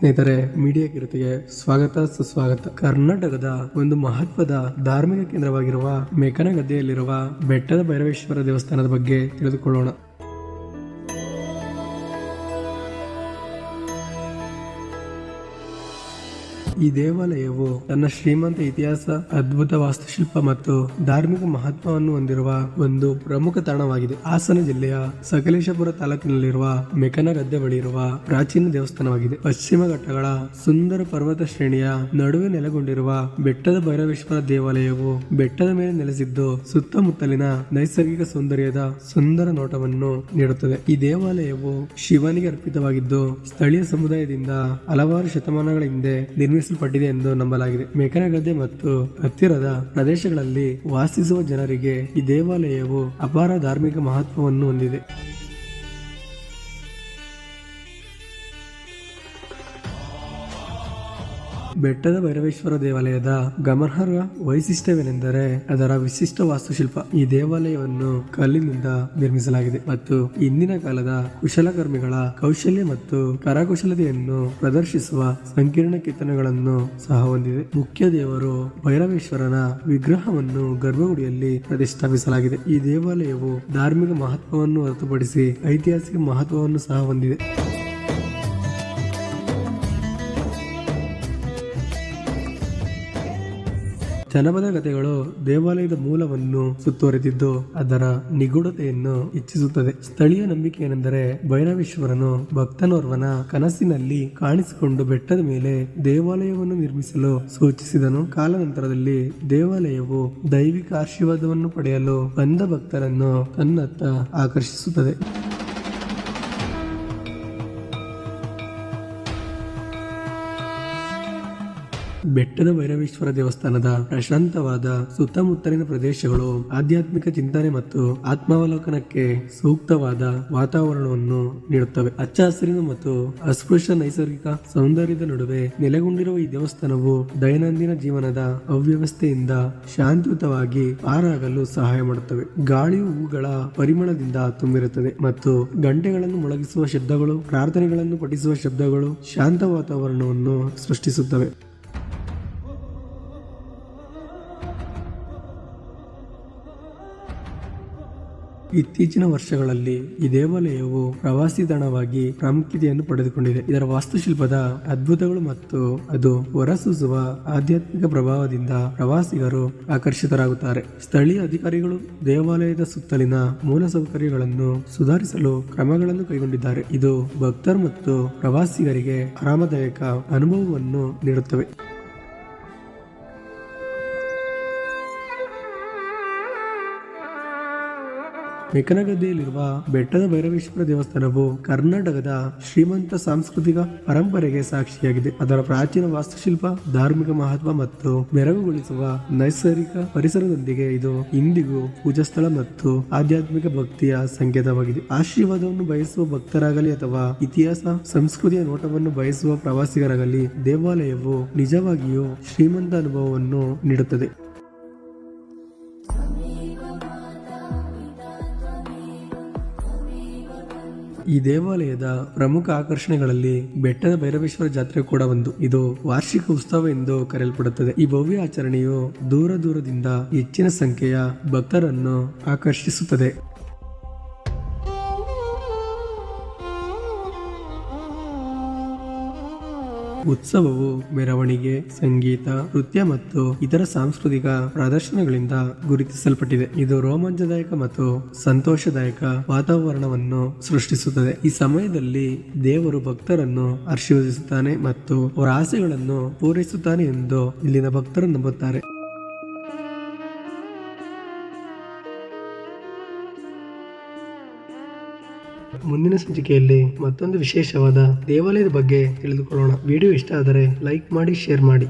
ಸ್ನೇಹಿತರೆ, ಮೀಡಿಯಾ ಕಿರುತೆಗೆ ಸ್ವಾಗತ ಸುಸ್ವಾಗತ. ಕರ್ನಾಟಕದ ಒಂದು ಮಹತ್ವದ ಧಾರ್ಮಿಕ ಕೇಂದ್ರವಾಗಿರುವ ಮೇಕನಗದ್ದೆಯಲ್ಲಿರುವ ಬೆಟ್ಟದ ಭೈರವೇಶ್ವರ ದೇವಸ್ಥಾನದ ಬಗ್ಗೆ ತಿಳಿದುಕೊಳ್ಳೋಣ. ಈ ದೇವಾಲಯವು ತನ್ನ ಶ್ರೀಮಂತ ಇತಿಹಾಸ, ಅದ್ಭುತ ವಾಸ್ತುಶಿಲ್ಪ ಮತ್ತು ಧಾರ್ಮಿಕ ಮಹತ್ವವನ್ನು ಹೊಂದಿರುವ ಒಂದು ಪ್ರಮುಖ ತಾಣವಾಗಿದೆ. ಹಾಸನ ಜಿಲ್ಲೆಯ ಸಕಲೇಶಪುರ ತಾಲೂಕಿನಲ್ಲಿರುವ ಮೆಕನಗದ್ದೆ ಬಳಿ ಇರುವ ಪ್ರಾಚೀನ ದೇವಸ್ಥಾನವಾಗಿದೆ. ಪಶ್ಚಿಮ ಘಟ್ಟಗಳ ಸುಂದರ ಪರ್ವತ ಶ್ರೇಣಿಯ ನಡುವೆ ನೆಲೆಗೊಂಡಿರುವ ಬೆಟ್ಟದ ಭೈರವೇಶ್ವರ ದೇವಾಲಯವು ಬೆಟ್ಟದ ಮೇಲೆ ನೆಲೆಸಿದ್ದು ಸುತ್ತಮುತ್ತಲಿನ ನೈಸರ್ಗಿಕ ಸೌಂದರ್ಯದ ಸುಂದರ ನೋಟವನ್ನು ನೀಡುತ್ತದೆ. ಈ ದೇವಾಲಯವು ಶಿವನಿಗೆ ಅರ್ಪಿತವಾಗಿದ್ದು ಸ್ಥಳೀಯ ಸಮುದಾಯದಿಂದ ಹಲವಾರು ಶತಮಾನಗಳ ಹಿಂದೆ ನಿರ್ಮಿಸಲ್ಪಟ್ಟಿದೆ ಎಂದು ನಂಬಲಾಗಿದೆ. ಮೇಕನಗದ್ದೆ ಮತ್ತು ಹತ್ತಿರದ ಪ್ರದೇಶಗಳಲ್ಲಿ ವಾಸಿಸುವ ಜನರಿಗೆ ಈ ದೇವಾಲಯವು ಅಪಾರ ಧಾರ್ಮಿಕ ಮಹತ್ವವನ್ನು ಹೊಂದಿದೆ. ಬೆಟ್ಟದ ಭೈರವೇಶ್ವರ ದೇವಾಲಯದ ಗಮನಾರ್ಹ ವೈಶಿಷ್ಟ್ಯವೇನೆಂದರೆ ಅದರ ವಿಶಿಷ್ಟ ವಾಸ್ತುಶಿಲ್ಪ. ಈ ದೇವಾಲಯವನ್ನು ಕಲ್ಲಿನಿಂದ ನಿರ್ಮಿಸಲಾಗಿದೆ ಮತ್ತು ಇಂದಿನ ಕಾಲದ ಕುಶಲಕರ್ಮಿಗಳ ಕೌಶಲ್ಯ ಮತ್ತು ಕರಕುಶಲತೆಯನ್ನು ಪ್ರದರ್ಶಿಸುವ ಸಂಕೀರ್ಣ ಕೆತ್ತನೆಗಳನ್ನು ಸಹ ಹೊಂದಿದೆ. ಮುಖ್ಯ ದೇವರು ಭೈರವೇಶ್ವರನ ವಿಗ್ರಹವನ್ನು ಗರ್ಭಗುಡಿಯಲ್ಲಿ ಪ್ರತಿಷ್ಠಾಪಿಸಲಾಗಿದೆ. ಈ ದೇವಾಲಯವು ಧಾರ್ಮಿಕ ಮಹತ್ವವನ್ನು ಹೊರತುಪಡಿಸಿ ಐತಿಹಾಸಿಕ ಮಹತ್ವವನ್ನು ಸಹ ಹೊಂದಿದೆ. ಜನಪದ ಕಥೆಗಳು ದೇವಾಲಯದ ಮೂಲವನ್ನು ಸುತ್ತುವರೆದಿದ್ದು ಅದರ ನಿಗೂಢತೆಯನ್ನು ಹೆಚ್ಚಿಸುತ್ತದೆ. ಸ್ಥಳೀಯ ನಂಬಿಕೆ ಏನೆಂದರೆ ಭೈರವೇಶ್ವರನು ಭಕ್ತನೋರ್ವನ ಕನಸಿನಲ್ಲಿ ಕಾಣಿಸಿಕೊಂಡು ಬೆಟ್ಟದ ಮೇಲೆ ದೇವಾಲಯವನ್ನು ನಿರ್ಮಿಸಲು ಸೂಚಿಸಿದನು. ಕಾಲಾನಂತರದಲ್ಲಿ ದೇವಾಲಯವು ದೈವಿಕ ಆಶೀರ್ವಾದವನ್ನು ಪಡೆಯಲು ಬಂದ ಭಕ್ತರನ್ನು ತನ್ನತ್ತ ಆಕರ್ಷಿಸುತ್ತದೆ. ಬೆಟ್ಟದ ಭೈರವೇಶ್ವರ ದೇವಸ್ಥಾನದ ಪ್ರಶಾಂತವಾದ ಸುತ್ತಮುತ್ತಲಿನ ಪ್ರದೇಶಗಳು ಆಧ್ಯಾತ್ಮಿಕ ಚಿಂತನೆ ಮತ್ತು ಆತ್ಮಾವಲೋಕನಕ್ಕೆ ಸೂಕ್ತವಾದ ವಾತಾವರಣವನ್ನು ನೀಡುತ್ತವೆ. ಹಚ್ಚ ಹಸಿರಿನ ಮತ್ತು ಅಸ್ಪೃಶ್ಯ ನೈಸರ್ಗಿಕ ಸೌಂದರ್ಯದ ನಡುವೆ ನೆಲೆಗೊಂಡಿರುವ ಈ ದೇವಸ್ಥಾನವು ದೈನಂದಿನ ಜೀವನದ ಅವ್ಯವಸ್ಥೆಯಿಂದ ಶಾಂತಿಯುತವಾಗಿ ಪಾರಾಗಲು ಸಹಾಯ ಮಾಡುತ್ತವೆ. ಗಾಳಿಯು ಹೂಗಳ ಪರಿಮಳದಿಂದ ತುಂಬಿರುತ್ತದೆ ಮತ್ತು ಗಂಟೆಗಳನ್ನು ಮೊಳಗಿಸುವ ಶಬ್ದಗಳು, ಪ್ರಾರ್ಥನೆಗಳನ್ನು ಪಠಿಸುವ ಶಬ್ದಗಳು ಶಾಂತ ವಾತಾವರಣವನ್ನು ಸೃಷ್ಟಿಸುತ್ತವೆ. ಇತ್ತೀಚಿನ ವರ್ಷಗಳಲ್ಲಿ ಈ ದೇವಾಲಯವು ಪ್ರವಾಸಿ ತಾಣವಾಗಿ ಪ್ರಾಮುಖ್ಯತೆಯನ್ನು ಪಡೆದುಕೊಂಡಿದೆ. ಇದರ ವಾಸ್ತುಶಿಲ್ಪದ ಅದ್ಭುತಗಳು ಮತ್ತು ಅದು ಹೊರಸೂಸುವ ಆಧ್ಯಾತ್ಮಿಕ ಪ್ರಭಾವದಿಂದ ಪ್ರವಾಸಿಗರು ಆಕರ್ಷಿತರಾಗುತ್ತಾರೆ. ಸ್ಥಳೀಯ ಅಧಿಕಾರಿಗಳು ದೇವಾಲಯದ ಸುತ್ತಲಿನ ಮೂಲಸೌಕರ್ಯಗಳನ್ನು ಸುಧಾರಿಸಲು ಕ್ರಮಗಳನ್ನು ಕೈಗೊಂಡಿದ್ದಾರೆ. ಇದು ಭಕ್ತರು ಮತ್ತು ಪ್ರವಾಸಿಗರಿಗೆ ಆರಾಮದಾಯಕ ಅನುಭವವನ್ನು ನೀಡುತ್ತವೆ. ಮೇಕನಗದ್ದೆಯಲ್ಲಿರುವ ಬೆಟ್ಟದ ಭೈರವೇಶ್ವರ ದೇವಸ್ಥಾನವು ಕರ್ನಾಟಕದ ಶ್ರೀಮಂತ ಸಾಂಸ್ಕೃತಿಕ ಪರಂಪರೆಗೆ ಸಾಕ್ಷಿಯಾಗಿದೆ. ಅದರ ಪ್ರಾಚೀನ ವಾಸ್ತುಶಿಲ್ಪ, ಧಾರ್ಮಿಕ ಮಹತ್ವ ಮತ್ತು ಮೆರಗುಗೊಳಿಸುವ ನೈಸರ್ಗಿಕ ಪರಿಸರದೊಂದಿಗೆ ಇದು ಇಂದಿಗೂ ಪೂಜಾ ಸ್ಥಳ ಮತ್ತು ಆಧ್ಯಾತ್ಮಿಕ ಭಕ್ತಿಯ ಸಂಕೇತವಾಗಿದೆ. ಆಶೀರ್ವಾದವನ್ನು ಬಯಸುವ ಭಕ್ತರಾಗಲಿ ಅಥವಾ ಇತಿಹಾಸ, ಸಂಸ್ಕೃತಿಯ ನೋಟವನ್ನು ಬಯಸುವ ಪ್ರವಾಸಿಗರಾಗಲಿ ದೇವಾಲಯವು ನಿಜವಾಗಿಯೂ ಶ್ರೀಮಂತ ಅನುಭವವನ್ನು ನೀಡುತ್ತದೆ. ಈ ದೇವಾಲಯದ ಪ್ರಮುಖ ಆಕರ್ಷಣೆಗಳಲ್ಲಿ ಬೆಟ್ಟದ ಭೈರವೇಶ್ವರ ಜಾತ್ರೆ ಕೂಡ ಒಂದು. ಇದು ವಾರ್ಷಿಕ ಉತ್ಸವ ಎಂದು ಕರೆಯಲ್ಪಡುತ್ತದೆ. ಈ ಭವ್ಯ ಆಚರಣೆಯು ದೂರದಿಂದ ಹೆಚ್ಚಿನ ಸಂಖ್ಯೆಯ ಭಕ್ತರನ್ನು ಆಕರ್ಷಿಸುತ್ತದೆ. ಉತ್ಸವವು ಮೆರವಣಿಗೆ, ಸಂಗೀತ, ನೃತ್ಯ ಮತ್ತು ಇತರ ಸಾಂಸ್ಕೃತಿಕ ಪ್ರದರ್ಶನಗಳಿಂದ ಗುರುತಿಸಲ್ಪಟ್ಟಿದೆ. ಇದು ರೋಮಾಂಚದಾಯಕ ಮತ್ತು ಸಂತೋಷದಾಯಕ ವಾತಾವರಣವನ್ನು ಸೃಷ್ಟಿಸುತ್ತದೆ. ಈ ಸಮಯದಲ್ಲಿ ದೇವರು ಭಕ್ತರನ್ನು ಆಶೀರ್ವದಿಸುತ್ತಾನೆ ಮತ್ತು ಅವರ ಆಸೆಗಳನ್ನು ಪೂರೈಸುತ್ತಾನೆ ಎಂದು ಇಲ್ಲಿನ ಭಕ್ತರು ನಂಬುತ್ತಾರೆ. ಮುಂದಿನ ಸಂಚಿಕೆಯಲ್ಲಿ ಮತ್ತೊಂದು ವಿಶೇಷವಾದ ದೇವಾಲಯದ ಬಗ್ಗೆ ತಿಳಿದುಕೊಳ್ಳೋಣ. ವಿಡಿಯೋ ಇಷ್ಟ ಆದರೆ ಲೈಕ್ ಮಾಡಿ, ಶೇರ್ ಮಾಡಿ.